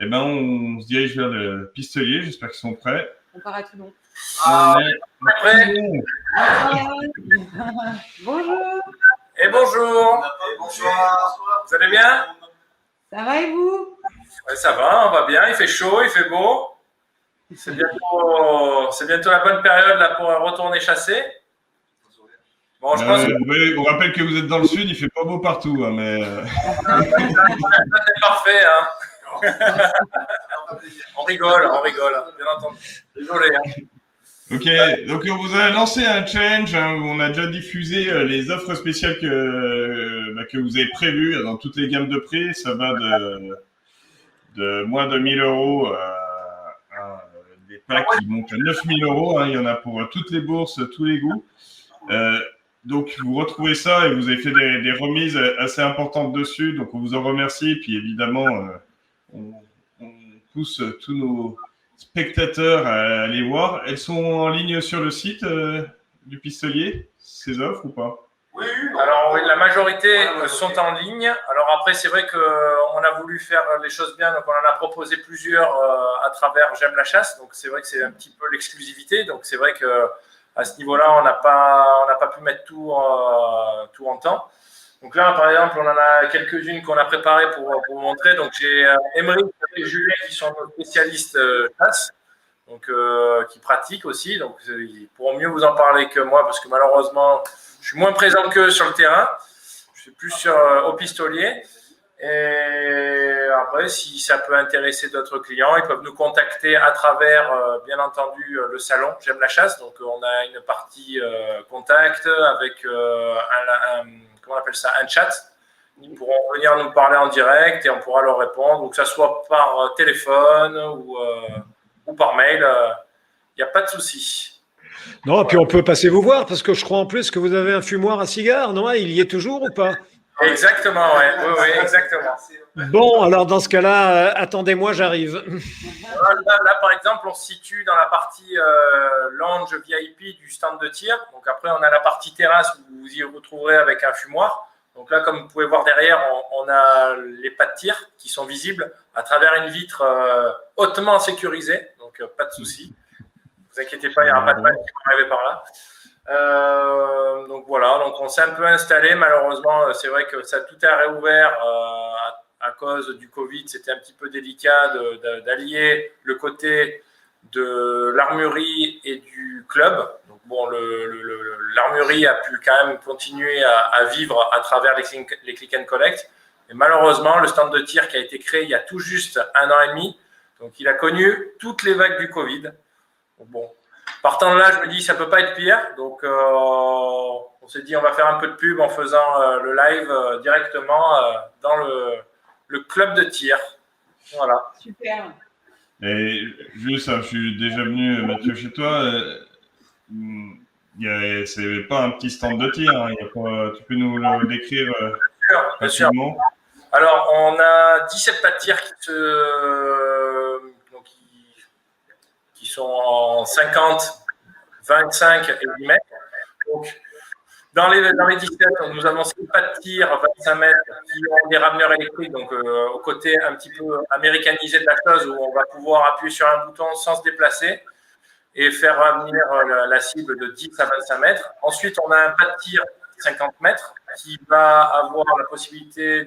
Eh ben, on se dirige vers le Pistolier. J'espère qu'ils sont prêts. On part à Toulon. Ah, On est à Toulon. Bonjour. et bonjour. Bonsoir. Vous allez bien? Ça va et vous? Ouais, ça va, on va bien. Il fait chaud, il fait beau. C'est bientôt la bonne période là pour retourner chasser. Bon, je pense que On rappelle que vous êtes dans le sud, il fait pas beau partout, hein, mais c'est parfait. Hein. On rigole, bien entendu. Désolé. Hein. Ok, donc on vous a lancé un challenge, hein, où on a déjà diffusé les offres spéciales que vous avez prévues dans toutes les gammes de prix. Ça va de moins de 1000 euros à des packs qui montent à 9000 euros. Hein, il y en a pour toutes les bourses, tous les goûts. Donc vous retrouvez ça et vous avez fait des remises assez importantes dessus. Donc on vous en remercie. Puis évidemment, on pousse tous nos spectateurs à aller voir. Elles sont en ligne sur le site du Pistolier, ces offres ou pas? Oui, alors oui, la majorité sont en ligne. Alors après, c'est vrai qu'on a voulu faire les choses bien, donc on en a proposé plusieurs à travers J'aime la chasse. Donc c'est vrai que c'est un petit peu l'exclusivité. Donc c'est vrai que à ce niveau-là, on n'a pas pu mettre tout en temps. Donc là, par exemple, on en a quelques-unes qu'on a préparées pour vous montrer. Donc j'ai Émeric et Julien qui sont nos spécialistes chasse, donc qui pratiquent aussi. Donc ils pourront mieux vous en parler que moi parce que malheureusement, je suis moins présent qu'eux sur le terrain. Je suis plus au pistolier. Et après, si ça peut intéresser d'autres clients, ils peuvent nous contacter à travers, bien entendu, le salon J'aime la chasse. Donc, on a une partie contact avec comment on appelle ça, un chat. Ils pourront venir nous parler en direct et on pourra leur répondre, ou que ça soit par téléphone ou par mail. Il n'y a pas de souci. Non, et puis on peut passer vous voir, parce que je crois en plus que vous avez un fumoir à cigare, non? Il y est toujours ou pas? Exactement, ouais. Oui, exactement. Bon, alors dans ce cas-là, attendez-moi, j'arrive. Là, par exemple, on se situe dans la partie lounge VIP du stand de tir. Donc après, on a la partie terrasse où vous y retrouverez avec un fumoir. Donc là, comme vous pouvez voir derrière, on a les pas de tir qui sont visibles à travers une vitre hautement sécurisée. Donc pas de souci. Ne vous inquiétez pas, il n'y aura pas de balle qui va arriver par là. Donc voilà, donc on s'est un peu installé. Malheureusement, c'est vrai que ça tout a réouvert à cause du Covid. C'était un petit peu délicat d'allier le côté de l'armurerie et du club. Donc bon, l'armurerie a pu quand même continuer à vivre à travers les click and collect. Et malheureusement, le stand de tir qui a été créé il y a tout juste 1 an et demi, donc il a connu toutes les vagues du Covid. Donc bon, partant de là, je me dis ça peut pas être pire. Donc on s'est dit on va faire un peu de pub en faisant le live directement dans le club de tir. Voilà. Super. Et juste, je suis déjà venu, Mathieu, chez toi. C'est pas un petit stand de tir. Hein. Tu peux nous le décrire Bien sûr. facilement? Alors, on a 17 pas de tir qui sont en 50, 25 et 10 mètres. Donc, dans les 17, nous avons 6 pas de tir 25 mètres qui ont des rameneurs électriques, donc au côté un petit peu américanisé de la chose où on va pouvoir appuyer sur un bouton sans se déplacer et faire revenir la cible de 10 à 25 mètres. Ensuite, on a un pas de tir 50 mètres qui va avoir la possibilité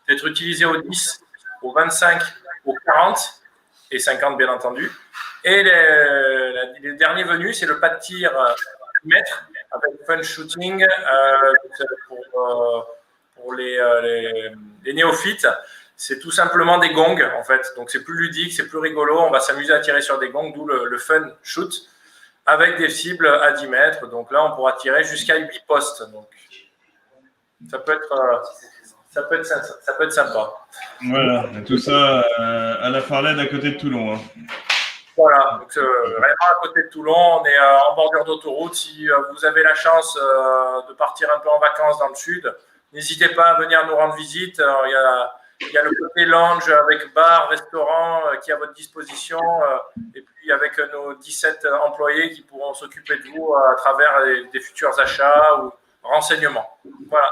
d'être utilisé au 10, au 25, au 40 et 50 bien entendu. Et les derniers venus, c'est le pas de tir 10 mètres avec fun shooting pour les néophytes. C'est tout simplement des gongs en fait. Donc c'est plus ludique, c'est plus rigolo. On va s'amuser à tirer sur des gongs, d'où le fun shoot avec des cibles à 10 mètres. Donc là, on pourra tirer jusqu'à 8 postes. Donc ça peut être sympa. Voilà, tout ça à la Farlède à côté de Toulon. Hein. Voilà, donc vraiment à côté de Toulon, on est en bordure d'autoroute. Si vous avez la chance de partir un peu en vacances dans le sud, n'hésitez pas à venir nous rendre visite. Il y a le côté lounge avec bar, restaurant qui est à votre disposition et puis avec nos 17 employés qui pourront s'occuper de vous à travers des futurs achats ou renseignements. Voilà.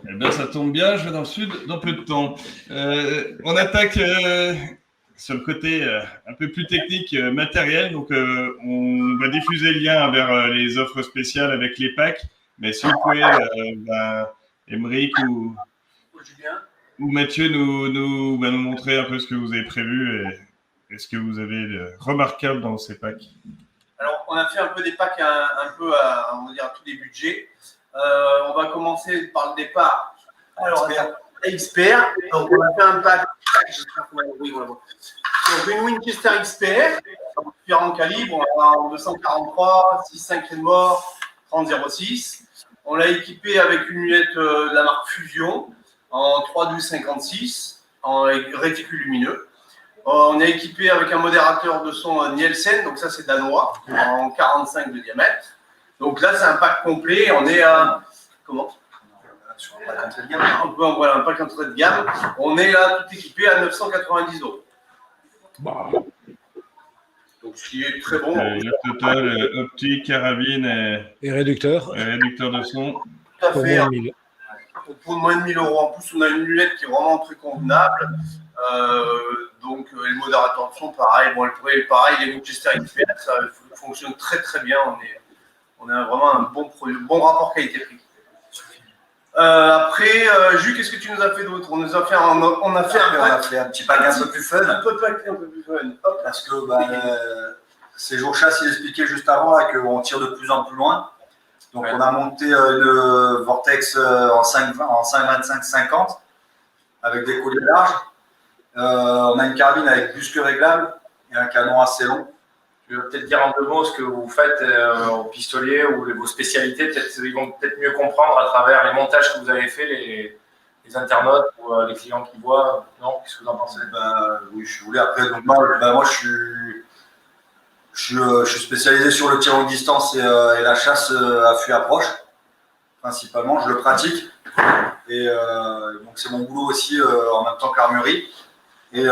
Eh bien, ça tombe bien, je vais dans le sud dans peu de temps. On attaque sur le côté un peu plus technique, matériel. Donc, on va diffuser le lien vers les offres spéciales avec les packs. Mais si vous pouvez, Émeric ou Mathieu, nous montrer un peu ce que vous avez prévu et ce que vous avez de remarquable dans ces packs. Alors, on a fait un peu des packs un peu on va dire, à tous les budgets. On va commencer par le départ. Alors, XPR. Donc, on a fait un pack. Oui, voilà. Donc, une Winchester XPR, différents calibres. On a en 243, 6.5 Creedmoor, 30-06. On l'a équipé avec une lunette de la marque Fusion en 3.12-56 en réticule lumineux. On est équipé avec un modérateur de son Nielsen, donc ça c'est danois, en 45 de diamètre. Donc là c'est un pack complet, on est à… Comment ? Sur un pack entrée de gamme. Voilà, un pack entrée de gamme. On est là tout équipé à 990 €. Bah. Donc ce qui est très bon. Le total, optique, carabine Et réducteur. et réducteur de son. Tout à Pour fait. moins de 1000. Pour moins de 1 000 €. En plus, on a une lunette qui est vraiment très convenable. Donc, le modérateur de son, pareil. Bon, pareil, les Winchester XPR, ça fonctionne très très bien. On a vraiment un bon produit, bon rapport qualité-prix. Après, Jules, qu'est-ce que tu nous as fait d'autre? On a fait un petit pack un peu plus fun. Un peu plus fun. Hop. Parce que ces jours chasse, il expliquait juste avant qu'on tire de plus en plus loin. Donc on a monté une Vortex en 5,25-50 avec des colliers larges. On a une carabine avec busque réglable et un canon assez long. Tu veux peut-être dire en 2 mots ce que vous faites au pistolet ou vos spécialités. Ils vont peut-être mieux comprendre à travers les montages que vous avez fait, les internautes ou les clients qui voient. Non, qu'est-ce que vous en pensez? Oui, je voulais après. Donc, moi, je suis spécialisé sur le tir longue distance et la chasse à fusil approche. Principalement, je le pratique. Et donc, c'est mon boulot aussi en même temps qu'armurerie. Et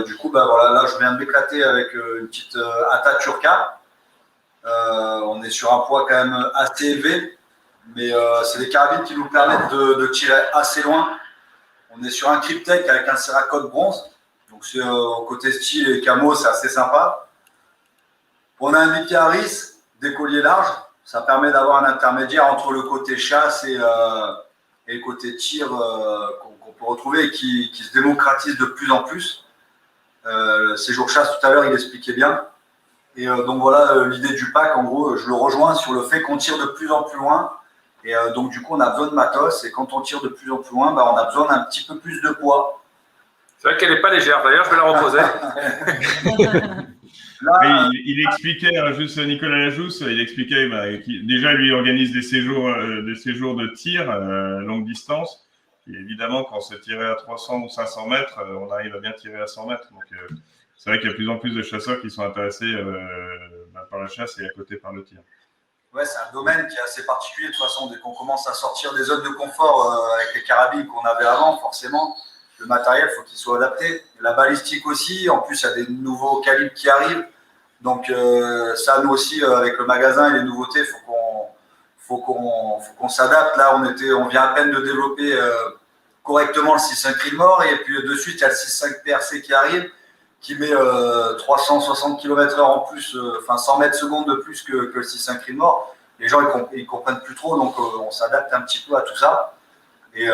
du coup, voilà, là, je viens de m'éclater avec une petite Ata Turca. On est sur un poids quand même assez élevé, mais c'est des carabines qui nous permettent de tirer assez loin. On est sur un Cryptek avec un Cerakote bronze, donc c'est côté style et camo, c'est assez sympa. On a un Mickey Harris, des colliers larges, ça permet d'avoir un intermédiaire entre le côté chasse et le côté tir qu'on peut retrouver et qui se démocratise de plus en plus. Ces jours chasse tout à l'heure, il expliquait bien. Et donc voilà, l'idée du pack, en gros, je le rejoins sur le fait qu'on tire de plus en plus loin. Et donc du coup, on a besoin de matos. Et quand on tire de plus en plus loin, on a besoin d'un petit peu plus de poids. C'est vrai qu'elle n'est pas légère, d'ailleurs, je vais la reposer. Là, il expliquait, juste Nicolas Lajousse, il expliquait déjà, lui organise des séjours de tir longue distance. Et évidemment, quand c'est tiré à 300 ou 500 mètres, on arrive à bien tirer à 100 mètres. Donc, c'est vrai qu'il y a de plus en plus de chasseurs qui sont intéressés par la chasse et à côté par le tir. Ouais, c'est un domaine qui est assez particulier. De toute façon, dès qu'on commence à sortir des zones de confort avec les carabines qu'on avait avant, forcément, le matériel, il faut qu'il soit adapté. La balistique aussi, en plus, il y a des nouveaux calibres qui arrivent. Donc, ça, nous aussi, avec le magasin et les nouveautés, il faut qu'on s'adapte. Là, on vient à peine de développer correctement le 6.5 Creedmoor. Et puis, de suite, il y a le 6.5 PRC qui arrive, qui met 360 km/h en plus, 100 mètres secondes de plus que le 6.5 Creedmoor. Les gens, ils comprennent plus trop, donc on s'adapte un petit peu à tout ça. Et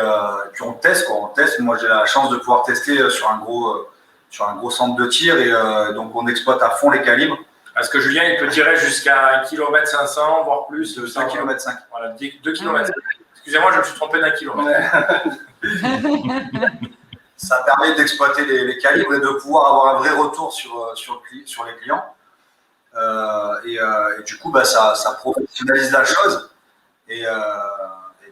puis on teste, quoi. On teste. Moi, j'ai la chance de pouvoir tester sur un gros centre de tir et donc on exploite à fond les calibres. Parce que Julien, il peut tirer jusqu'à 1,5 km, voire plus. 2,5 km. Voilà, 2 km. Excusez-moi, je me suis trompé d'1 kilomètre. Ça permet d'exploiter les calibres et de pouvoir avoir un vrai retour sur les clients. Et du coup, ça professionnalise la chose. Et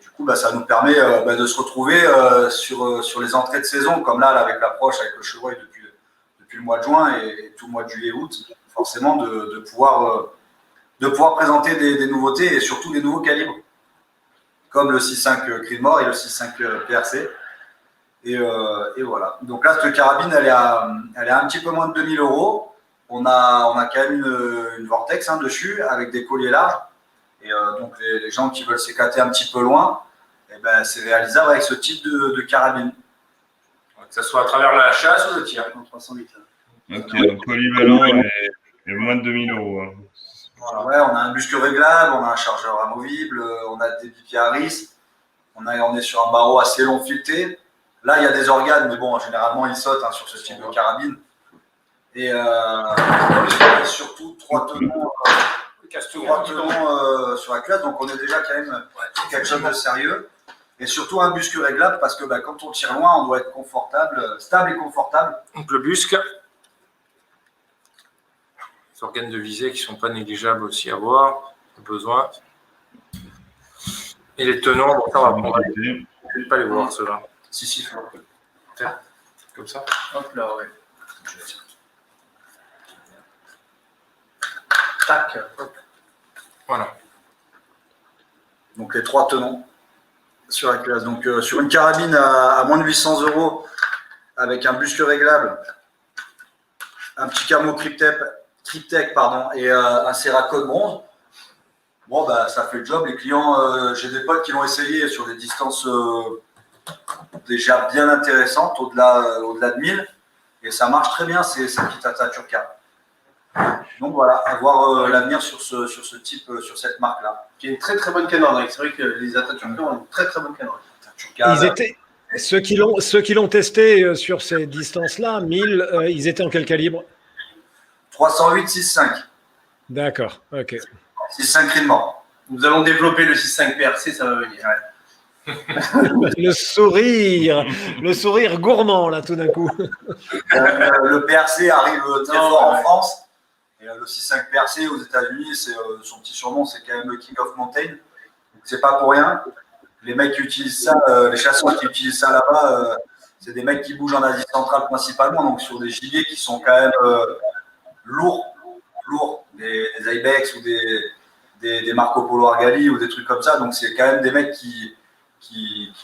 du coup, ça nous permet de se retrouver sur les entrées de saison, comme là avec l'approche avec le chevreuil depuis le mois de juin et tout le mois de juillet-août, forcément de pouvoir présenter des nouveautés et surtout des nouveaux calibres, comme le 6.5 Creedmoor et le 6.5 PRC. Et voilà. Donc là, cette carabine, elle est à un petit peu moins de 2 000 €. On a quand même une Vortex dessus avec des colliers larges. Et donc les gens qui veulent s'éclater un petit peu loin, et ben, c'est réalisable avec ce type de carabine. Que ce soit à travers la chasse ou le tir. En 308. Ok, donc polyvalent et moins de 2000 euros. Hein. Voilà, ouais, on a un busque réglable, on a un chargeur amovible, on a des bipieds Harris, on est sur un barreau assez long fileté. Là, il y a des organes, mais bon, généralement, ils sautent sur ce type de carabine. Et surtout, 3 tenons, sur la classe, donc on est déjà quand même quelque chose de sérieux. Et surtout un busque réglable, parce que quand on tire loin, on doit être confortable, stable et confortable. Donc le busque, les organes de visée qui ne sont pas négligeables aussi à voir, au besoin. Et les tenons, bon, ça va prendre. Je ne vais pas les voir ceux-là. Si, faut. Tiens, comme ça. Hop là, ouais. Tac. Hop. Voilà. Donc les 3 tenons sur la classe. Donc sur une carabine à moins de 800 euros, avec un busque réglable, un petit camo Cryptech et un Serracode bronze, bon ça fait le job. Les clients, j'ai des potes qui l'ont essayé sur des distances déjà bien intéressantes, au-delà de 1000, et ça marche très bien, ces petites Atatürka. Donc voilà, avoir l'avenir sur ce type, sur cette marque-là. Qui est une très très bonne canonnerie. C'est vrai que les Atatürka ont une très très bonne canonnerie. Ils étaient, ceux qui l'ont testé sur ces distances-là, 1000, ils étaient en quel calibre? 308 6.5. D'accord, ok. 6.5 cri de mort. Nous allons développer le 6.5 PRC, ça va venir. Le sourire gourmand, là, tout d'un coup. Le PRC arrive très fort en France. Et le 6.5 PRC aux États-Unis, son petit surnom, c'est quand même le King of Mountain. Donc c'est pas pour rien. Les mecs qui utilisent ça, les chasseurs qui utilisent ça là-bas, c'est des mecs qui bougent en Asie centrale principalement, donc sur des gibiers qui sont quand même lourds, des Ibex ou des Marco Polo Argali ou des trucs comme ça. Donc c'est quand même des mecs qui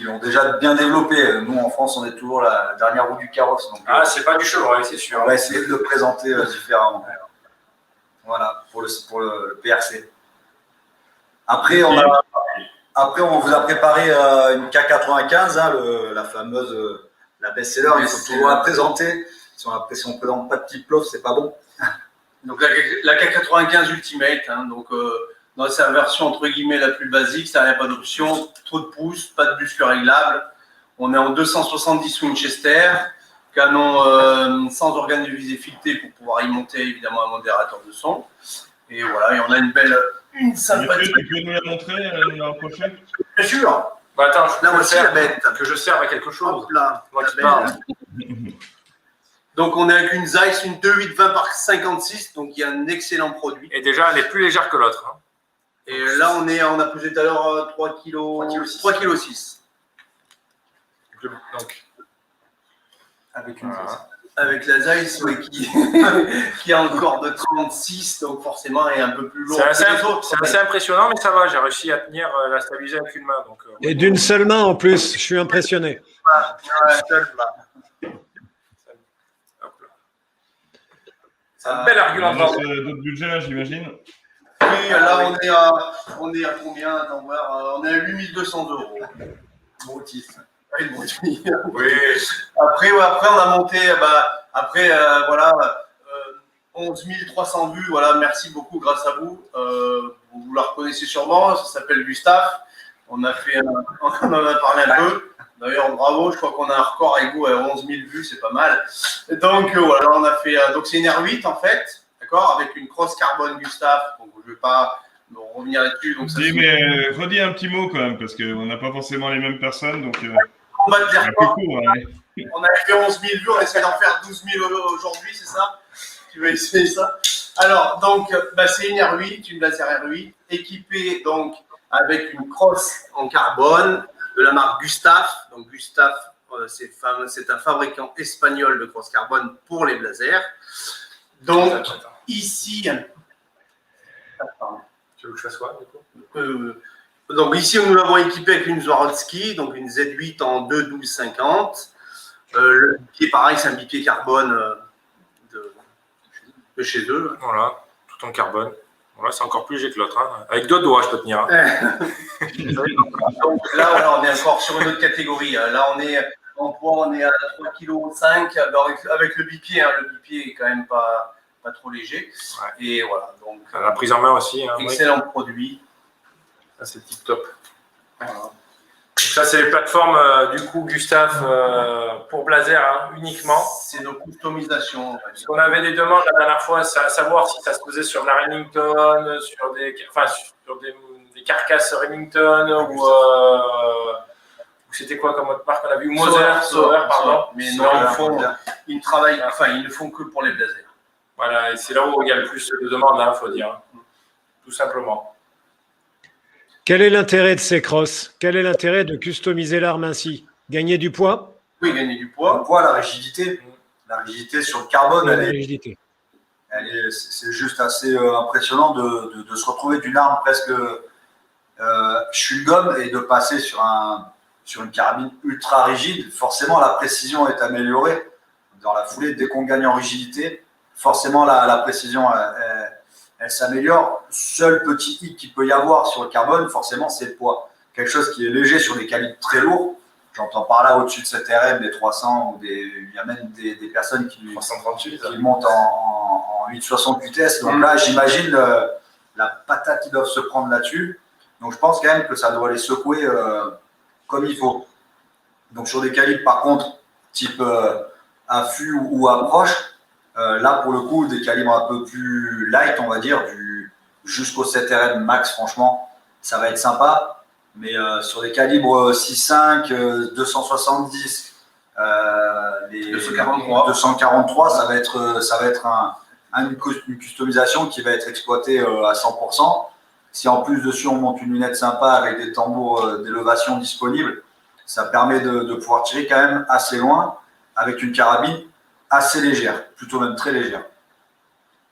l'ont déjà bien développé. Nous en France, on est toujours la dernière roue du carrosse. Donc, C'est pas du chevreuil, c'est sûr. on va essayer de le présenter différemment. Voilà, pour le PRC. Après, on vous a préparé une K95, la fameuse, la best-seller. Il faut toujours la présenter. Si on ne présente pas de petite plof, c'est pas bon. Donc la K95 Ultimate, donc dans sa version entre guillemets la plus basique, ça n'a pas d'option, trop de pouces, pas de busque réglable. On est en 270 Winchester, canon sans organe de visée fileté pour pouvoir y monter évidemment un modérateur de son. Et voilà, et on a une sympathie. Tu peux nous la montrer, nous la rapprocher? Bien sûr. Attends, Là voici la bête. Que je serve à quelque chose. Hop là, Moi la qui belle. parle. Donc on est avec une Zeiss, une 2820 par 56, donc il y a un excellent produit. Et déjà, elle est plus légère que l'autre. Hein. Et là on a pesé tout à l'heure 3 kg. 3 kg 6. Donc, Avec une voilà. Avec la Zeiss qui a encore de 36, donc forcément elle est un peu plus lourde. C'est assez impressionnant, mais ça va. J'ai réussi à tenir, la stabiliser avec une main. Donc, Et d'une seule main en plus, je suis impressionné. C'est un bel argument. D'autres budgets, j'imagine. Oui, là on est à combien? Attends, voir, on est à 8200 €. Motif. Oui. Oui. Après, on a monté, voilà, 11 300 vues. Voilà, merci beaucoup, grâce à vous. Vous la reconnaissez sûrement, ça s'appelle Gustave. On en a parlé un peu. D'ailleurs, bravo, je crois qu'on a un record avec vous à 11 000 vues, c'est pas mal. Donc voilà, on a fait. Donc c'est une R8 en fait, d'accord, avec une cross carbone Gustave. Donc je ne vais pas revenir là-dessus. Donc Mais redis un petit mot quand même, parce qu'on n'a pas forcément les mêmes personnes. Donc, on va te dire un peu quoi. court. Hein. On a fait 11 000 vues, on essaie d'en faire 12 000 aujourd'hui, c'est ça? Tu vas essayer ça? Alors, donc, c'est une R8, une Blazer R8, équipée donc avec une crosse en carbone de la marque Gustave. Donc, Gustave, c'est un fabricant espagnol de crosse carbone pour les Blazers. Donc, ici. Tu veux que je fasse quoi, du coup? Donc ici, nous l'avons équipé avec une Swarovski, donc une Z8 en 2,1250. Le bipied, pareil, c'est un bipied carbone de chez eux. Voilà, tout en carbone. Là, c'est encore plus léger que l'autre. Hein. Avec 2 doigts, je peux tenir. Hein. Donc là, voilà, on est encore sur une autre catégorie. Là, on est en poids, on est à 3,5 kg avec le bipied. Hein. Le bipied est quand même pas trop léger. Ouais. Et voilà. Donc, La prise en main aussi. Hein, excellent produit. Ça, c'est tip top. Voilà. Donc ça, c'est les plateformes, du coup, Gustave, pour Blazer, hein, uniquement. C'est nos customisations. Parce qu'on avait des demandes la dernière fois, à savoir si ça se faisait sur de la Remington, sur des carcasses Remington, ou c'était quoi comme autre marque on a vu Sauer, pardon. Mais non, ils ne font que pour les blazers. Voilà, et c'est là où il y a le plus de demandes, il faut dire. Tout simplement. Quel est l'intérêt de ces crosses? Quel est l'intérêt de customiser l'arme ainsi? Gagner du poids? Oui, gagner du Le poids. poids, la rigidité. La rigidité sur le carbone, La rigidité. c'est juste assez impressionnant de se retrouver d'une arme presque chewing-gum et de passer sur une carabine ultra rigide. Forcément, la précision est améliorée. Dans la foulée, dès qu'on gagne en rigidité, forcément, la précision, elle s'améliore. Seul petit hic qu'il peut y avoir sur le carbone, forcément, c'est le poids. Quelque chose qui est léger sur des calibres très lourds. J'entends par là au-dessus de cette RM, des 300, ou il y a même des personnes qui 338. qui montent en 860 vitesse. Donc là, j'imagine la patate qu'ils doivent se prendre là-dessus. Donc je pense quand même que ça doit les secouer comme il faut. Donc sur des calibres, par contre, type affût ou approche, là pour le coup, des calibres un peu plus light, on va dire, jusqu'au 7RM max, franchement, ça va être sympa. Mais sur des calibres 6.5, 270, les 243, ça va être une customisation qui va être exploitée à 100%. Si en plus dessus on monte une lunette sympa avec des tambours d'élévation disponibles, ça permet de pouvoir tirer quand même assez loin avec une carabine assez légère, plutôt même très légère.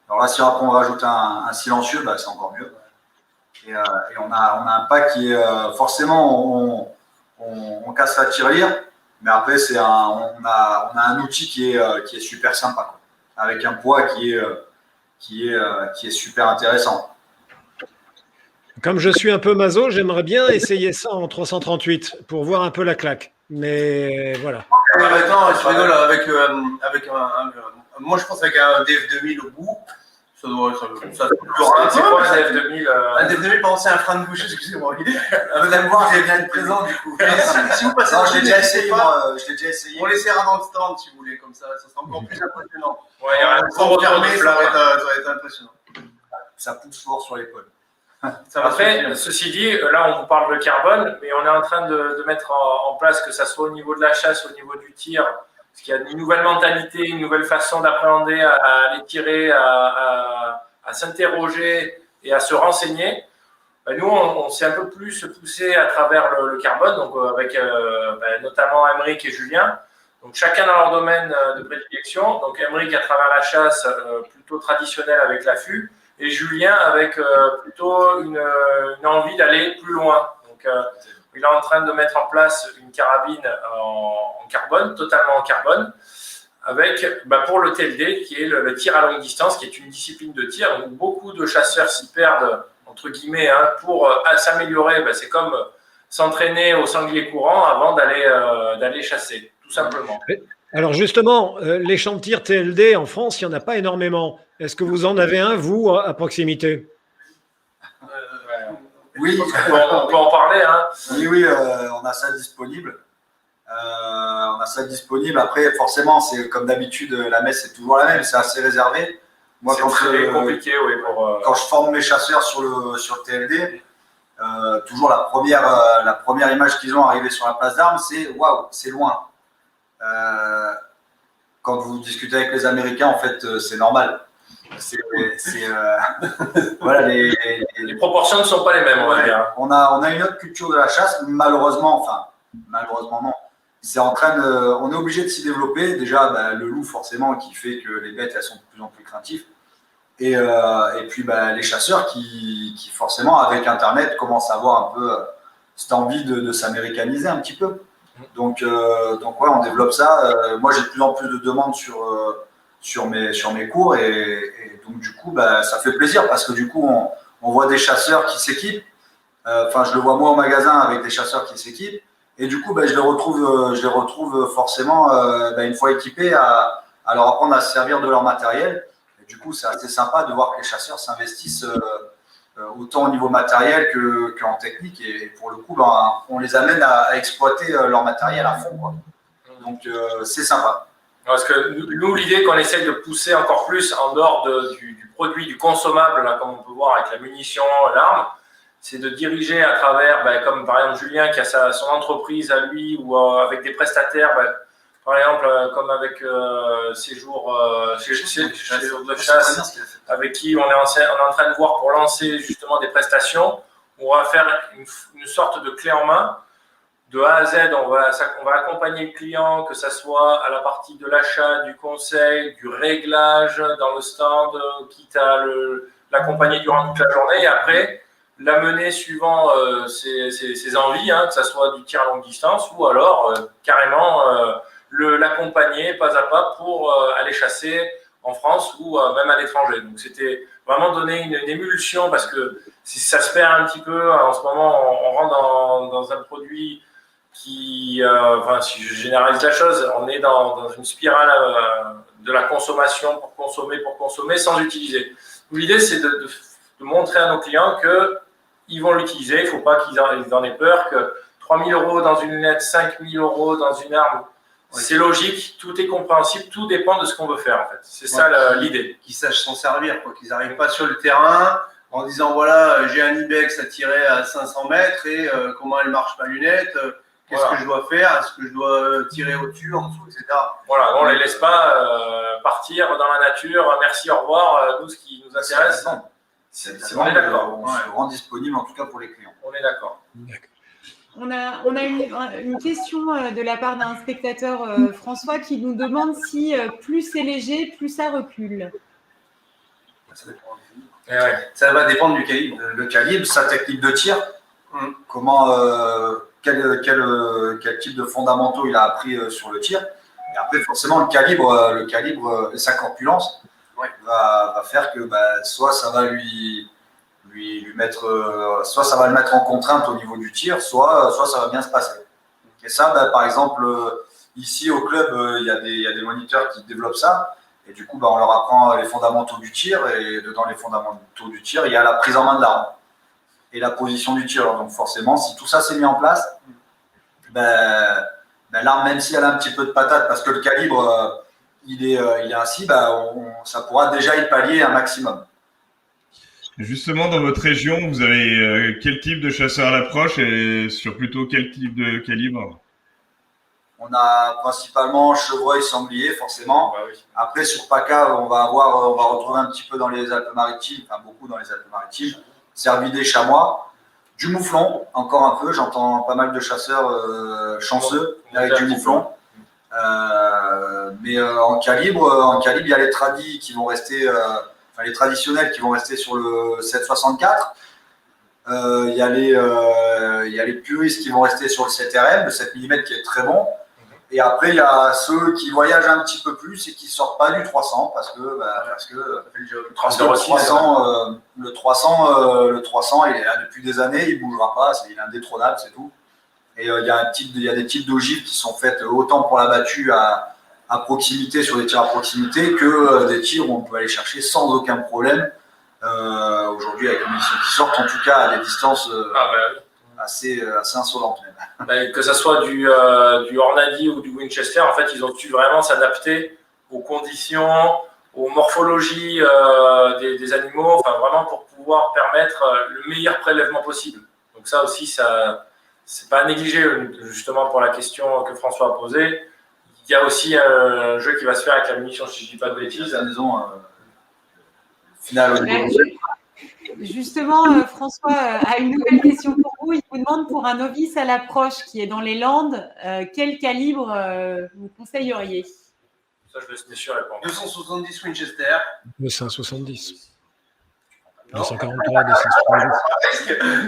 Alors là, si après on rajoute un silencieux, bah, c'est encore mieux. Et on a un pack qui est forcément on casse la tirelire, mais après on a un outil qui est super sympa, quoi, avec un poids qui est super intéressant. Comme je suis un peu maso, j'aimerais bien essayer ça en 338 pour voir un peu la claque. Mais voilà. Maintenant, je rigole avec moi, je pense avec un DF2000 au bout. Ça C'est quoi un DF2000 Un DF2000, pardon, c'est un frein de bouche, excusez-moi. Vous allez me voir, j'ai bien être présent du coup. Si vous passez, Non, je l'ai déjà essayé, moi. Je l'ai déjà essayé. on l'essaiera dans le stand si vous voulez, comme ça sera encore plus impressionnant. Ouais, il y a un Sans gros fermer, retour de ça flamme. va être impressionnant. Ça pousse fort sur l'épaule. Ça va Après, suffire. ceci dit, là, on vous parle de carbone, mais on est en train de mettre en place, que ça soit au niveau de la chasse, au niveau du tir, parce qu'il y a une nouvelle mentalité, une nouvelle façon d'appréhender, à les tirer, à s'interroger et à se renseigner. Ben, nous, on s'est un peu plus poussé à travers le carbone, donc avec notamment Aymeric et Julien. Donc chacun dans leur domaine de prédilection. Donc Aymeric à travers la chasse plutôt traditionnelle avec l'affût, et Julien avec plutôt une envie d'aller plus loin. Donc il est en train de mettre en place une carabine en carbone, totalement en carbone, avec pour le TLD, qui est le tir à longue distance, qui est une discipline de tir où beaucoup de chasseurs s'y perdent, entre guillemets, hein, pour s'améliorer. C'est comme s'entraîner au sanglier courant avant d'aller chasser, tout simplement. Alors justement, les champs de tir TLD en France, il n'y en a pas énormément. Est-ce que vous en avez un, vous, à proximité? Oui, On peut en parler. Hein. oui, on a ça disponible. Après, forcément, c'est comme d'habitude, la messe est toujours la même, c'est assez réservé. Moi, C'est très compliqué, oui. quand je forme mes chasseurs sur le TLD, toujours la première image qu'ils ont arrivée sur la place d'armes, c'est waouh, c'est loin. Quand vous discutez avec les Américains, en fait, c'est normal. Voilà, Les proportions ne sont pas les mêmes, on va dire. on a une autre culture de la chasse, malheureusement non. On est obligé de s'y développer. Déjà, le loup, forcément, qui fait que les bêtes, elles sont de plus en plus craintives. Et puis, les chasseurs qui, forcément, avec Internet, commencent à avoir un peu cette envie de s'américaniser un petit peu. Donc ouais, on développe ça. Moi, j'ai de plus en plus de demandes sur mes cours et donc du coup, ça fait plaisir parce que du coup, on voit des chasseurs qui s'équipent. Enfin, je le vois moi au magasin avec des chasseurs qui s'équipent. Et du coup, je les retrouve forcément une fois équipés à leur apprendre à se servir de leur matériel. Et du coup, c'est assez sympa de voir que les chasseurs s'investissent autant au niveau matériel qu'en technique. Et pour le coup, on les amène à exploiter leur matériel à fond, quoi. Donc, c'est sympa. Parce que nous, l'idée qu'on essaye de pousser encore plus en dehors du produit, du consommable, là, comme on peut voir avec la munition, l'arme, c'est de diriger à travers, comme par exemple Julien qui a son entreprise à lui ou avec des prestataires, par exemple comme avec Séjour de chasse, avec qui on est en train de voir pour lancer justement des prestations. On va faire une sorte de clé en main. De A à Z, on va accompagner le client, que ce soit à la partie de l'achat, du conseil, du réglage dans le stand, quitte à l'accompagner durant toute la journée. Et après, l'amener suivant ses envies, que ce soit du tir à longue distance ou alors carrément l'accompagner pas à pas pour aller chasser en France ou même à l'étranger. Donc c'était vraiment donner une émulsion parce que si ça se perd un petit peu, en ce moment on rentre dans un produit qui, si je généralise la chose, on est dans une spirale de la consommation pour consommer sans utiliser. L'idée c'est de montrer à nos clients qu'ils vont l'utiliser, il ne faut pas qu'ils en aient peur, que 3 000 € dans une lunette, 5 000 € dans une arme, c'est logique, tout est compréhensible, tout dépend de ce qu'on veut faire en fait. C'est ça l'idée. Qu'ils sachent s'en servir, quoi. Qu'ils n'arrivent pas sur le terrain en disant voilà, j'ai un Ibex à tirer à 500 mètres et comment elle marche ma lunette, qu'est-ce que je dois faire, est-ce que je dois tirer au-dessus, en dessous, etc. Voilà, on ne les laisse pas partir dans la nature, merci, au revoir, nous ce qui nous intéresse. On est d'accord. On se rend disponible en tout cas pour les clients. On est d'accord. On a une question de la part d'un spectateur, François, qui nous demande si plus c'est léger, plus ça recule. Ça dépend du calibre. Ça va dépendre du calibre. Le calibre, sa technique de tir, comment, quel type de fondamentaux il a appris sur le tir. Et après, forcément, le calibre et sa corpulence va faire que soit ça va lui mettre, soit ça va le mettre en contrainte au niveau du tir, soit ça va bien se passer. Et ça, par exemple, ici au club, il y a des moniteurs qui développent ça. Et du coup, on leur apprend les fondamentaux du tir. Et dedans les fondamentaux du tir, il y a la prise en main de l'arme et la position du tir. Donc forcément, si tout ça s'est mis en place, l'arme, même si elle a un petit peu de patate, parce que le calibre, il est ainsi, ça pourra déjà y pallier un maximum. Justement, dans votre région, vous avez quel type de chasseur à l'approche et sur plutôt quel type de calibre? On a principalement chevreuil, sanglier, forcément. Après, sur PACA, on va retrouver un petit peu dans les Alpes-Maritimes, enfin beaucoup dans les Alpes-Maritimes, cervidés, chamois, du mouflon, encore un peu. J'entends pas mal de chasseurs chanceux avec du mouflon. Mais en calibre, il y a les tradis qui vont rester, les traditionnels qui vont rester sur le 7,64. Il y a les puristes qui vont rester sur le 7RM, le 7 mm qui est très bon. Et après, il y a ceux qui voyagent un petit peu plus et qui ne sortent pas du 300 parce que le 300, il est là depuis des années, il ne bougera pas, il est indétrônable, c'est tout. Et il y a des types d'ogives qui sont faites autant pour la battue à proximité, sur des tirs à proximité, que des tirs où on peut aller chercher sans aucun problème. Aujourd'hui, avec les munitions qui sortent, en tout cas à des distances assez insolentes même. Que ce soit du Hornady ou du Winchester, en fait, ils ont dû vraiment s'adapter aux conditions, aux morphologies des animaux, enfin vraiment pour pouvoir permettre le meilleur prélèvement possible. Donc ça aussi, c'est pas à négliger, justement pour la question que François a posée. Il y a aussi un jeu qui va se faire avec la munition, si je ne dis pas de bêtises. La maison finale au niveau. Justement, François a une nouvelle question pour vous. Il vous demande pour un novice à l'approche qui est dans les Landes, quel calibre vous conseilleriez? Ça, je laisse messieurs répondre. 270 Winchester. 270. 243, 270.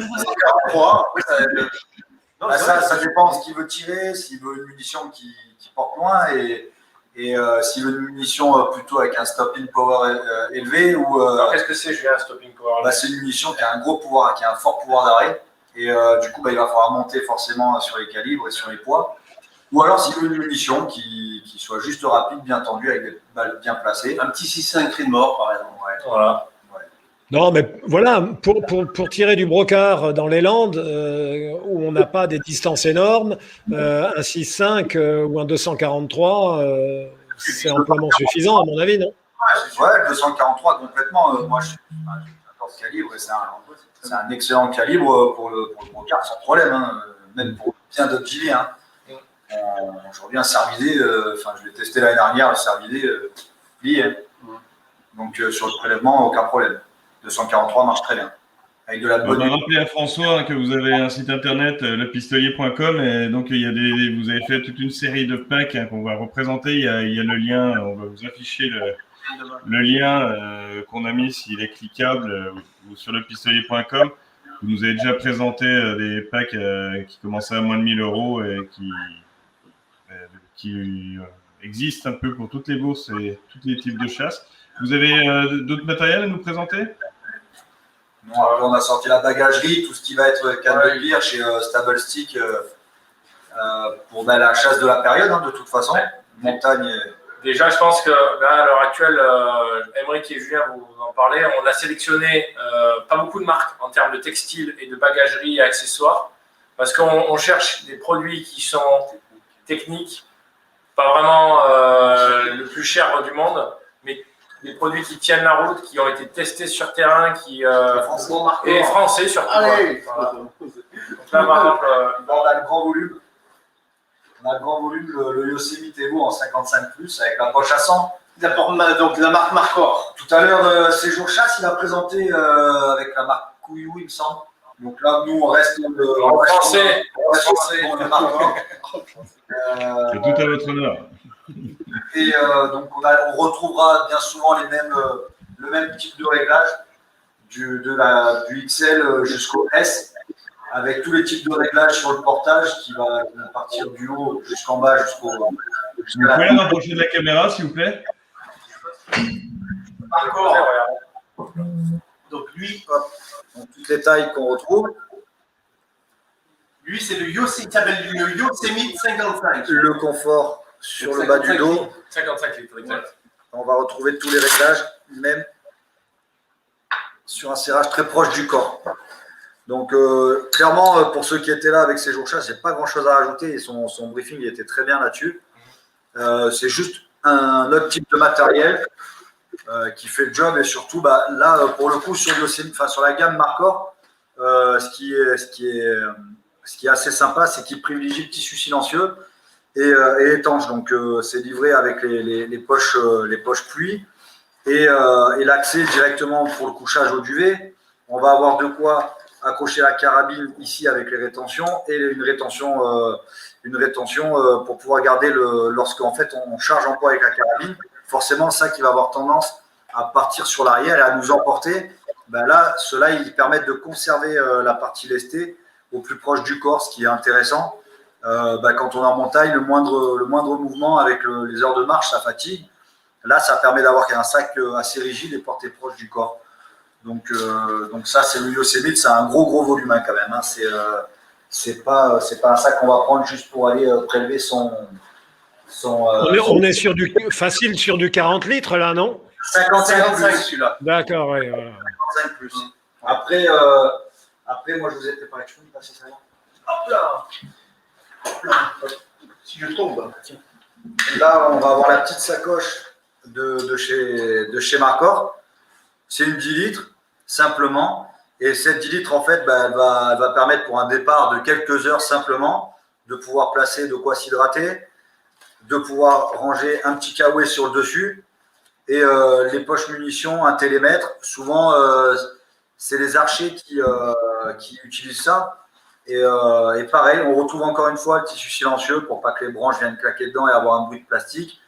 243. Ça dépend ce qu'il veut tirer, s'il veut une munition qui porte loin. Et Et s'il veut une munition plutôt avec un stopping power élevé ou Alors, qu'est-ce que c'est, Julien, un stopping power? c'est une munition qui a un gros pouvoir, qui a un fort pouvoir d'arrêt. Et du coup, il va falloir monter forcément sur les calibres et sur les poids. Ou alors s'il veut une munition qui soit juste rapide, bien tendue, avec des balles bien placées. Un petit 6.5 cri de mort, par exemple. Ouais. Voilà. Non, mais voilà, pour tirer du brocard dans les Landes, où on n'a pas des distances énormes, un 6.5 ou un 243, c'est amplement suffisant, à mon avis, non? Ouais, 243 complètement. Moi, je suis 14 calibre et c'est un excellent calibre pour le brocard, sans problème. Hein. Même pour bien d'autres gilets. Hein. Aujourd'hui, un cervidé, je l'ai testé l'année dernière, le cervidé, lié. Donc, sur le prélèvement, aucun problème. 243 marche très bien. Avec de la bonne. On va rappeler à François que vous avez un site internet, lepistolier.com, et donc vous avez fait toute une série de packs qu'on va représenter. Il y a le lien, on va vous afficher le lien qu'on a mis s'il est cliquable ou sur lepistolier.com. Vous nous avez déjà présenté des packs qui commençaient à moins de 1000 € et qui existent un peu pour toutes les bourses et tous les types de chasse. Vous avez d'autres matériels à nous présenter? Non, alors on a sorti la bagagerie, tout ce qui va être canne de bière chez Stable Stick pour la chasse de la période, hein, de toute façon. Montagne. Déjà, je pense que là, à l'heure actuelle, Aymeric et Julien, vous en parlez, on a sélectionné pas beaucoup de marques en termes de textiles et de bagagerie et accessoires, parce qu'on cherche des produits qui sont techniques, pas vraiment le plus cher du monde, mais des produits qui tiennent la route, qui ont été testés sur terrain, et français surtout. Allez, voilà. Donc là, par exemple, on a le grand volume. On a le grand volume, le Yosemite Evo en 55+, avec la poche à 100. Donc la marque Marcor. Tout à l'heure, Séjour Chasse, il a présenté avec la marque Couillou, il me semble. Donc là, nous, on reste français. dans le Marcor. C'est tout à votre honneur. Et donc, on retrouvera bien souvent le même type de réglage, du XL jusqu'au S, avec tous les types de réglages sur le portage qui va partir du haut jusqu'en bas, Vous pouvez la rapprocher de la caméra, s'il vous plaît? Marcor. Donc lui, donc, toutes les tailles qu'on retrouve. c'est il s'appelle le Yosemite 55. Le confort sur le bas du dos. 55 litres, exact. On va retrouver tous les réglages, même sur un serrage très proche du corps. Donc, clairement, pour ceux qui étaient là avec Séjour Chasse, il n'y a pas grand-chose à rajouter. Et son briefing il était très bien là-dessus. C'est juste un autre type de matériel qui fait le job. Et surtout, là, pour le coup, sur la gamme Marcor, ce qui est assez sympa, c'est qu'il privilégie le tissu silencieux et étanche. Donc, c'est livré avec les poches pluie et l'accès directement pour le couchage au duvet. On va avoir de quoi accrocher la carabine ici avec les rétentions et une rétention pour pouvoir garder lorsqu'en fait on charge en poids avec la carabine. Forcément, ça qui va avoir tendance à partir sur l'arrière et à nous emporter. Là, ceux-là, ils permettent de conserver la partie lestée au plus proche du corps, ce qui est intéressant. Quand on est en montagne, le moindre mouvement avec les heures de marche, ça fatigue. Là, ça permet d'avoir un sac assez rigide et porté proche du corps. Donc ça, c'est le Yosemite, c'est un gros volume quand même. Hein. C'est pas un sac qu'on va prendre juste pour aller prélever son. On est facile sur du 40 litres là, non? 55 celui-là. D'accord, oui. Voilà. 55 plus. Après, moi, je vous ai préparé. Je peux me passer ça là. Hop là. Si je tombe. Tiens. Là, on va avoir la petite sacoche de chez Marcor. C'est une 10 litres, simplement. Et cette 10 litres, en fait, elle va permettre pour un départ de quelques heures simplement de pouvoir placer de quoi s'hydrater, de pouvoir ranger un petit kawaii sur le dessus et les poches munitions, un télémètre. Souvent, c'est les archers qui utilisent ça. Et pareil, on retrouve encore une fois le tissu silencieux pour pas que les branches viennent claquer dedans et avoir un bruit de plastique.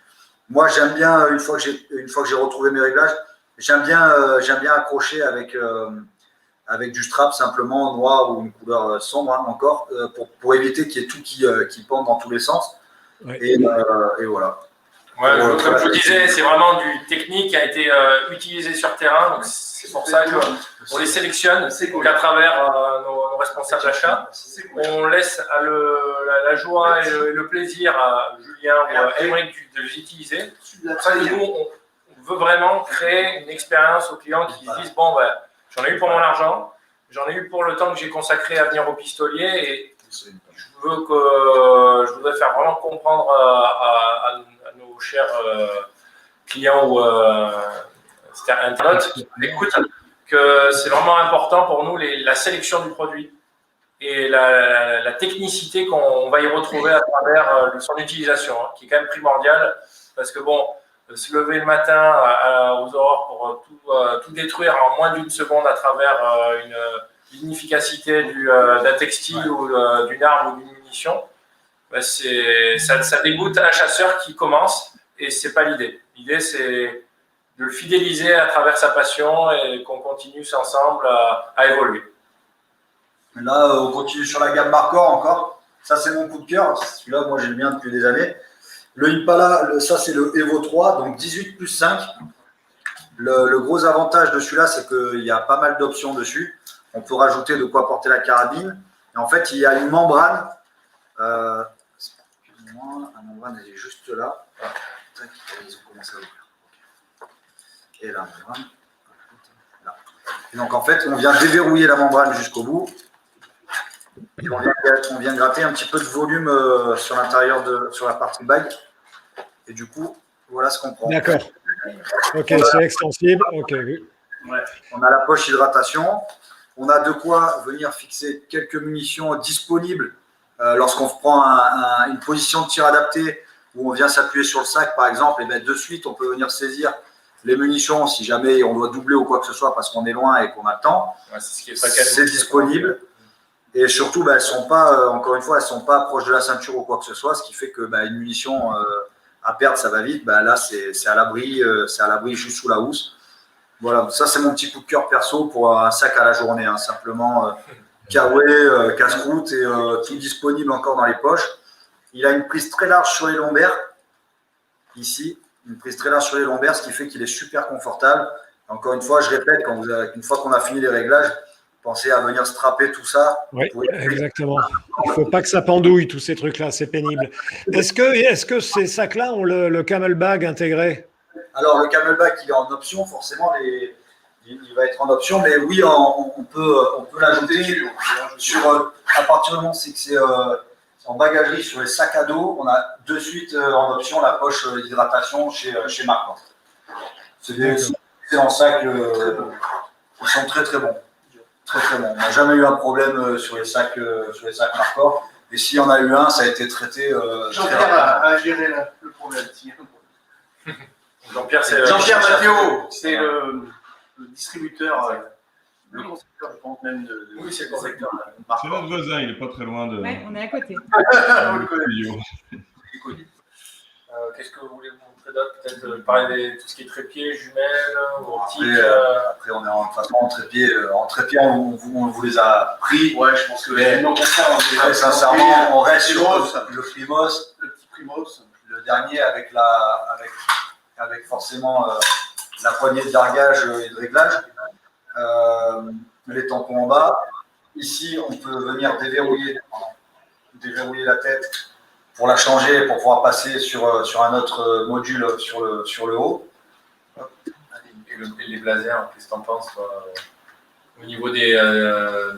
Moi, j'aime bien, une fois que j'ai retrouvé mes réglages, j'aime bien accrocher avec du strap simplement noir ou une couleur sombre encore pour éviter qu'il y ait tout qui pende dans tous les sens. Ouais. Et voilà. Ouais, comme je vous disais, c'est vraiment du technique qui a été utilisé sur terrain. Donc c'est pour ça qu'on les sélectionne donc à travers nos responsables d'achat. On laisse la joie et le plaisir à Julien ou à Émeric de les utiliser. Après, nous, on veut vraiment créer une expérience aux clients qui se disent bon, ben, j'en ai eu pour mon argent, j'en ai eu pour le temps que j'ai consacré à venir au pistolier et je voudrais faire vraiment comprendre à nos chers clients ou internautes qui écoutent que c'est vraiment important pour nous la sélection du produit et la technicité qu'on va y retrouver à travers son utilisation, hein, qui est quand même primordiale parce que bon, se lever le matin aux aurores pour tout détruire en moins d'une seconde à travers une inefficacité d'un textile ou d'une arme ou d'une munition, ben ça dégoûte un chasseur qui commence et c'est pas l'idée. L'idée c'est de le fidéliser à travers sa passion et qu'on continue ensemble à évoluer. Là, on continue sur la gamme Marcor encore. Ça, c'est mon coup de cœur. Celui-là, moi, j'aime bien depuis des années. Le Impala, ça, c'est le Evo 3, donc 18 plus 5. Le gros avantage de celui-là, c'est qu'il y a pas mal d'options dessus. On peut rajouter de quoi porter la carabine. Et en fait, il y a une membrane. Excusez-moi, la membrane, elle est juste là. Ah, tac, ils ont commencé à l'ouvrir. Et la membrane. Là. Et donc, en fait, on vient déverrouiller la membrane jusqu'au bout. Et on vient gratter un petit peu de volume sur l'intérieur, sur la partie bague. Et du coup, voilà ce qu'on prend. D'accord. Ok, c'est extensible. Ok. Ouais. On a la poche hydratation. On a de quoi venir fixer quelques munitions disponibles lorsqu'on prend une position de tir adaptée où on vient s'appuyer sur le sac, par exemple. Et bien de suite, on peut venir saisir les munitions si jamais on doit doubler ou quoi que ce soit parce qu'on est loin et qu'on a le temps. Ouais, c'est disponible. Et surtout, elles sont pas, encore une fois, elles ne sont pas proches de la ceinture ou quoi que ce soit, ce qui fait que une munition à perdre, ça va vite. Là, c'est à l'abri, juste sous la housse. Voilà, ça c'est mon petit coup de cœur perso pour un sac à la journée, hein. Simplement Kawaii, casse-croûte et tout disponible encore dans les poches. Il a une prise très large sur les lombaires, ici, une prise très large sur les lombaires, ce qui fait qu'il est super confortable. Encore une fois, je répète, une fois qu'on a fini les réglages, pensez à venir strapper tout ça. Oui, exactement. Il ne faut pas que ça pendouille, tous ces trucs-là, c'est pénible. Est-ce que ces sacs-là ont le camelbag intégré? Alors, le camelbag, il est en option, forcément, il va être en option, mais oui, on peut l'ajouter à partir du moment où c'est en bagagerie sur les sacs à dos, on a de suite en option la poche d'hydratation chez Marcor. C'est des excellents sacs, ils sont très très bons. Très très bon. On n'a jamais eu un problème sur les sacs Marcor. Et s'il y en a eu un, ça a été traité. Jean-Pierre a géré le problème. Jean-Pierre Mathéo, c'est le distributeur, le concepteur, je pense même de. Oui, c'est le concepteur. C'est notre voisin, il n'est pas très loin de. Oui, on est à côté. Qu'est-ce que vous voulez vous montrer d'autre? Peut-être parler de tout ce qui est trépied, jumelles, optique. Après, on est en trépied. En trépied, on vous les a pris. Ouais, je pense que sincèrement, on reste sur le Primos. Le petit Primos. Le dernier avec forcément la poignée de largage et de réglage. Les tampons en bas. Ici, on peut venir déverrouiller la tête pour la changer, pour pouvoir passer sur un autre module sur le haut. Et les blazers, qu'est-ce que tu en penses au niveau des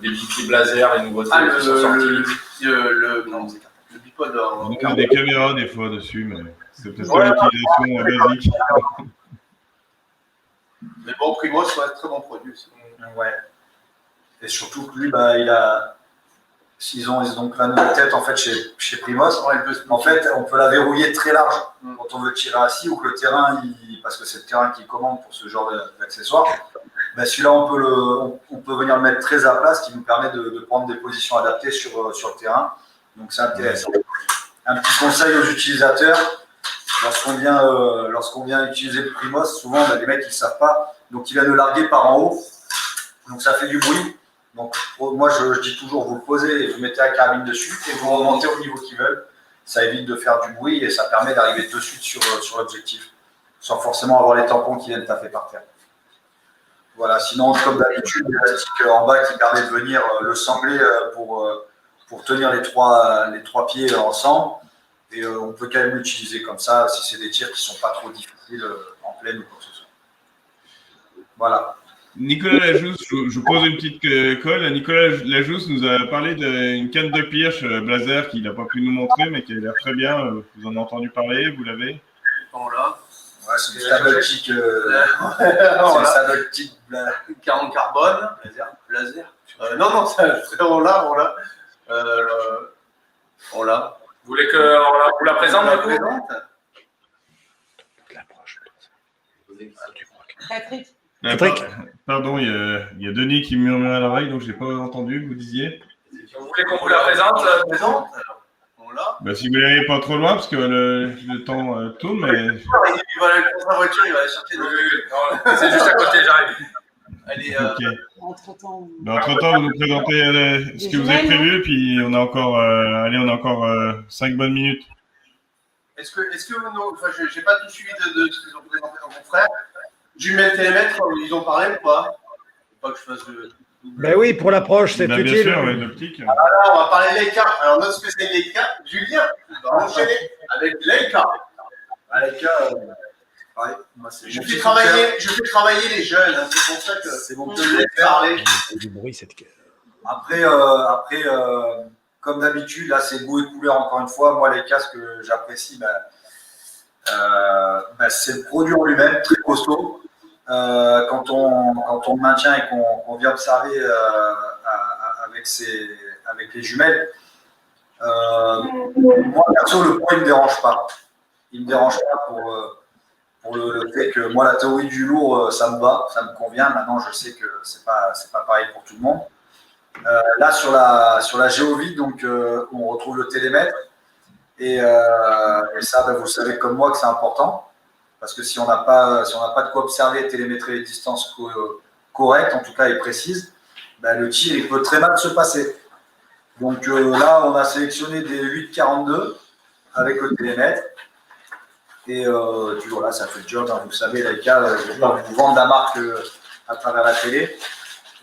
bipieds blazers, les nouveautés qui sont sorties? Le bipod. On a des caméras des fois dessus, mais c'est peut-être pas l'utilisation basique. Mais bon, Primos, c'est un très bon produit. Ouais. Et surtout que lui, ils ont donc la nouvelle tête en fait chez Primos. En fait, on peut la verrouiller très large quand on veut tirer assis ou que le terrain, parce que c'est le terrain qui commande pour ce genre d'accessoires. Celui-là, on peut venir le mettre très à plat, ce qui nous permet de prendre des positions adaptées sur le terrain. Donc c'est intéressant. Un petit conseil aux utilisateurs, lorsqu'on vient utiliser le Primos, souvent les mecs ils ne savent pas, donc ils viennent le larguer par en haut, donc ça fait du bruit. Donc moi je dis toujours, vous le posez et vous mettez la carabine dessus et vous remontez au niveau qu'ils veulent. ça évite de faire du bruit et ça permet d'arriver de suite sur l'objectif, sans forcément avoir les tampons qui viennent taper par terre. Voilà, sinon, comme d'habitude, l'élastique en bas qui permet de venir le sangler pour tenir les trois pieds ensemble. Et on peut quand même l'utiliser comme ça si c'est des tirs qui ne sont pas trop difficiles en pleine ou quoi que ce soit. Voilà. Nicolas Lajousse, je vous pose une petite colle. Nicolas Lajousse nous a parlé d'une canne de pirche Blazer qu'il n'a pas pu nous montrer, mais qui a l'air très bien. Vous en avez entendu parler, vous l'avez? Voilà. Ouais, c'est une sadotique. C'est une sadotique 40 carbone. Laser. Non, on l'a. On l'a. Vous voulez qu'on vous la présente du coup? Patrick. Patrick. Pardon, il y a Denis qui me murmure à l'oreille, donc je n'ai pas entendu, vous disiez. Vous voulez qu'on vous la présente? On l'a. Bah, si vous n'allez pas trop loin, parce que le temps tourne, mais Il va aller prendre sa voiture, il va aller chercher Non, c'est juste à côté, j'arrive. Elle est, ok. Entre-temps. Bah, entre-temps, vous nous présentez ce que vous avez prévu, puis on a encore, 5 bonnes minutes. Est-ce que enfin, j'ai pas tout suivi de ce qu'ils ont présenté dans mon frère. Jumelles télémètres, ils ont parlé ou pas? Faut pas que je fasse de. Ben oui, pour l'approche, c'est Bah, bien utile. sûr, ouais, l'optique. Là, on va parler Leica. Alors, notre spécialité Leica, Julien, va enchaîner avec Leica. Leica, pareil. Moi, Je fais travailler les jeunes, hein, c'est pour ça que c'est mon je te laisse parler. C'est du bruit, cette Après, comme d'habitude, là, c'est goût et couleur encore une fois. Moi, les casques que j'apprécie, c'est le produit en lui-même, très costaud. Quand on le maintient et qu'on vient observer avec les jumelles, moi, perso, le poids, il ne me dérange pas. Il ne me dérange pas pour le fait que moi, la théorie du lourd, ça me va, ça me convient. Maintenant, je sais que c'est pas pareil pour tout le monde. Là, sur la géovie, donc, on retrouve le télémètre. Et ça, vous savez comme moi que c'est important. Parce que si on n'a pas de quoi observer, télémétrer les distances correctes, en tout cas et précises, le tir, il peut très mal se passer. Donc là, on a sélectionné des 8,42 avec le télémètre. Et voilà, ça fait le job. Hein, vous savez, Leica, je ne vais pas vous vendre la marque à travers la télé.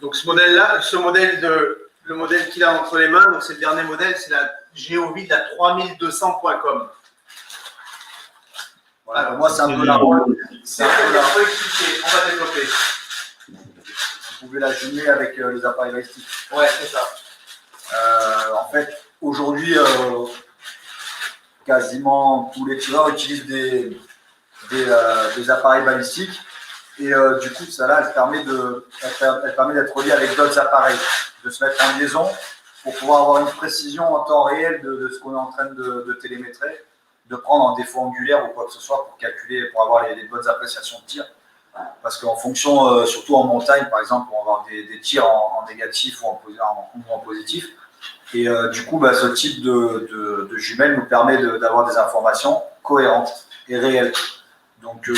Donc ce modèle-là, le modèle qu'il a entre les mains, donc c'est le dernier modèle, c'est la Geovie de la 3200.com. Voilà, moi, c'est un peu la C'est un peu la expliquer, on va développer. Vous pouvez la jumeler avec les appareils balistiques. Ouais, c'est ça. En fait, aujourd'hui, quasiment tous les tireurs utilisent des appareils balistiques. Et du coup, ça là, elle permet d'être reliée avec d'autres appareils, de se mettre en liaison pour pouvoir avoir une précision en temps réel de ce qu'on est en train de télémétrer, de prendre en défaut angulaire ou quoi que ce soit pour calculer, pour avoir les bonnes appréciations de tir. Parce qu'en fonction, surtout en montagne, par exemple, on va avoir des tirs en négatif ou en positif. Et du coup, ce type de jumelle nous permet d'avoir des informations cohérentes et réelles. Donc,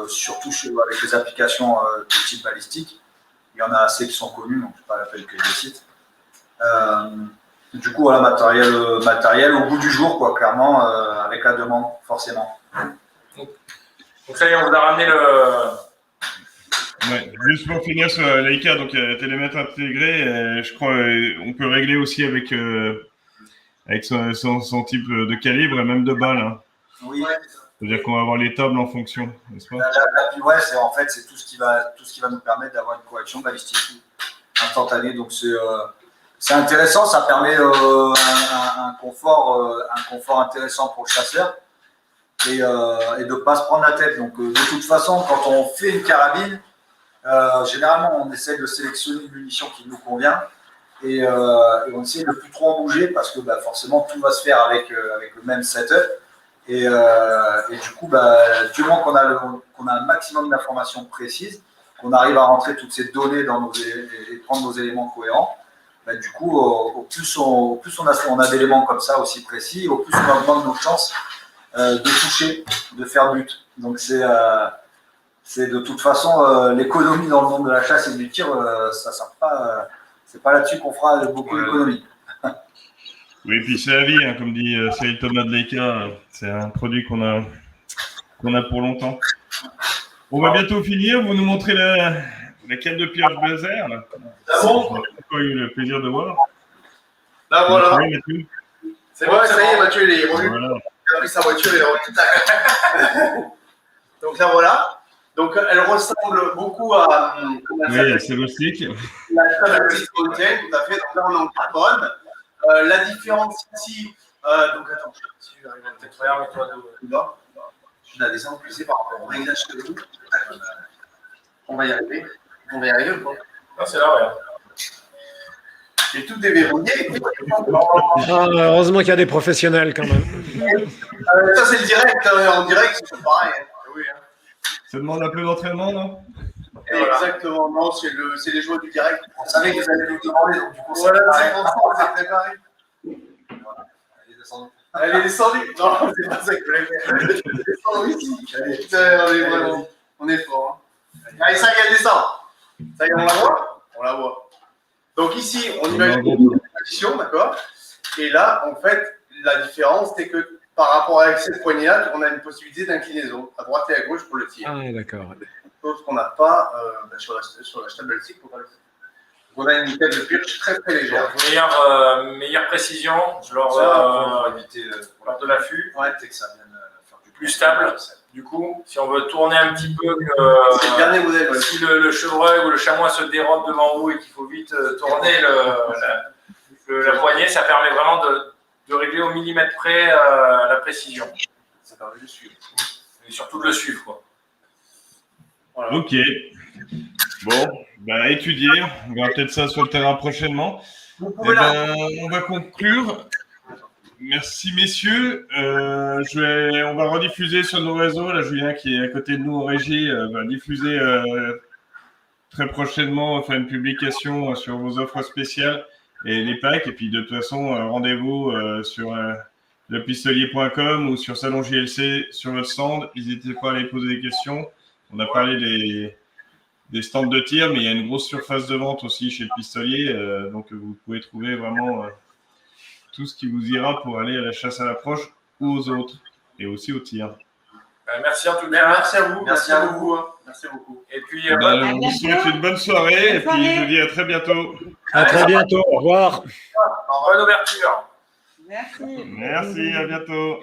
surtout avec les applications de type balistique, il y en a assez qui sont connues, donc pas la peine que je les cite. Du coup, voilà, matériel au bout du jour, quoi, clairement, avec la demande, forcément. Donc ça y est, on vous a ramené le. Ouais, juste pour finir sur Leica, donc télémètre intégré, je crois on peut régler aussi avec son type de calibre et même de balle. Hein. Oui. C'est-à-dire qu'on va avoir les tables en fonction, n'est-ce pas? Ouais, c'est tout ce qui va nous permettre d'avoir une correction balistique instantanée. Donc c'est intéressant, ça permet un confort intéressant pour le chasseur et de ne pas se prendre la tête. Donc de toute façon, quand on fait une carabine, généralement on essaie de sélectionner une munition qui nous convient et on essaie de ne plus trop en bouger parce que forcément tout va se faire avec le même setup. Et du coup, du moment qu'on a un maximum d'informations précises, qu'on arrive à rentrer toutes ces données et prendre nos éléments cohérents, du coup, au plus on a d'éléments comme ça aussi précis, au plus on augmente nos chances de toucher, de faire but. Donc c'est de toute façon l'économie dans le monde de la chasse et du tir, ça sert pas. C'est pas là-dessus qu'on fera beaucoup d'économie. Oui, puis c'est la vie, hein, comme dit Cyril Thomas de Leica. C'est un produit qu'on a pour longtemps. On va bientôt finir. Vous nous montrez la canne de Pierre Blazer. Là. Ah bon? On n'a pas eu le plaisir de voir. Là, voilà. Oui, Mathieu. C'est bon, ça y est, Mathieu, il est revenu. Voilà. Il a pris sa voiture, il est revenu. Tac. Donc là, voilà. Donc, elle ressemble beaucoup à Oui, c'est rustique. la Stability Hotel, tout à fait. Donc là, on est en carbone. La différence ici, donc attends, si j'arrive à peut-être regarder toi de bas. Je la descends plus par rapport au réglage que vous. On va y arriver. On va y arriver ou pas? Non, c'est là, ouais. J'ai tout déverrouillé. Ah, heureusement qu'il y a des professionnels quand même. Ça, c'est le direct. En direct, c'est pareil. Oui, hein. Ça demande un peu d'entraînement, non? Exactement. Non, c'est les joueurs du direct. On savait que vous allez nous demander, donc du coup, Voilà, c'est pour ça qu'on s'est préparé. Elle est descendue. Elle est descendue. Non, c'est pas ça que je voulais faire. Elle est descendue ici. Putain, on est vraiment. On est fort. Hein. Allez, ça y est, elle descend. Ça y est, on la voit? On la voit. Donc ici, on imagine une position, d'accord? Et là, en fait, la différence, c'est que par rapport à cette poignée-là, on a une possibilité d'inclinaison à droite et à gauche pour le tir. Ah, d'accord. Chose qu'on n'a pas sur la stability. On a une tête de pirche très très légère. Meilleure précision lors Pour éviter de l'affût. Ouais, que ça vienne faire du Plus stable. Du coup, si on veut tourner un petit peu, C'est le dernier modèle. Ouais. si le chevreuil ou le chamois se dérobe devant vous et qu'il faut vite tourner la poignée, ça permet vraiment de régler au millimètre près la précision. Ça permet de suivre. Et surtout de le suivre, quoi. Voilà. Ok. Bon, bah, étudier. On verra peut-être ça sur le terrain prochainement. Vous Eh pouvez la. ben, on va conclure. Merci messieurs. On va rediffuser sur nos réseaux. Là, Julien qui est à côté de nous en régie va diffuser très prochainement, faire une publication sur vos offres spéciales et les packs. Et puis de toute façon, rendez-vous sur lepistolier.com ou sur Salon JLC sur votre stand. N'hésitez pas à aller poser des questions. On a parlé des stands de tir, mais il y a une grosse surface de vente aussi chez le pistolier. Donc vous pouvez trouver vraiment tout ce qui vous ira pour aller à la chasse à l'approche ou aux autres, et aussi au tir. Merci en tout cas. Merci à vous. Merci à beaucoup. Hein. Merci beaucoup. Et puis, On vous souhaite une bonne soirée, et puis je vous dis à très bientôt. À très bientôt. Au revoir. bonne ouverture. Merci. Merci, à bientôt.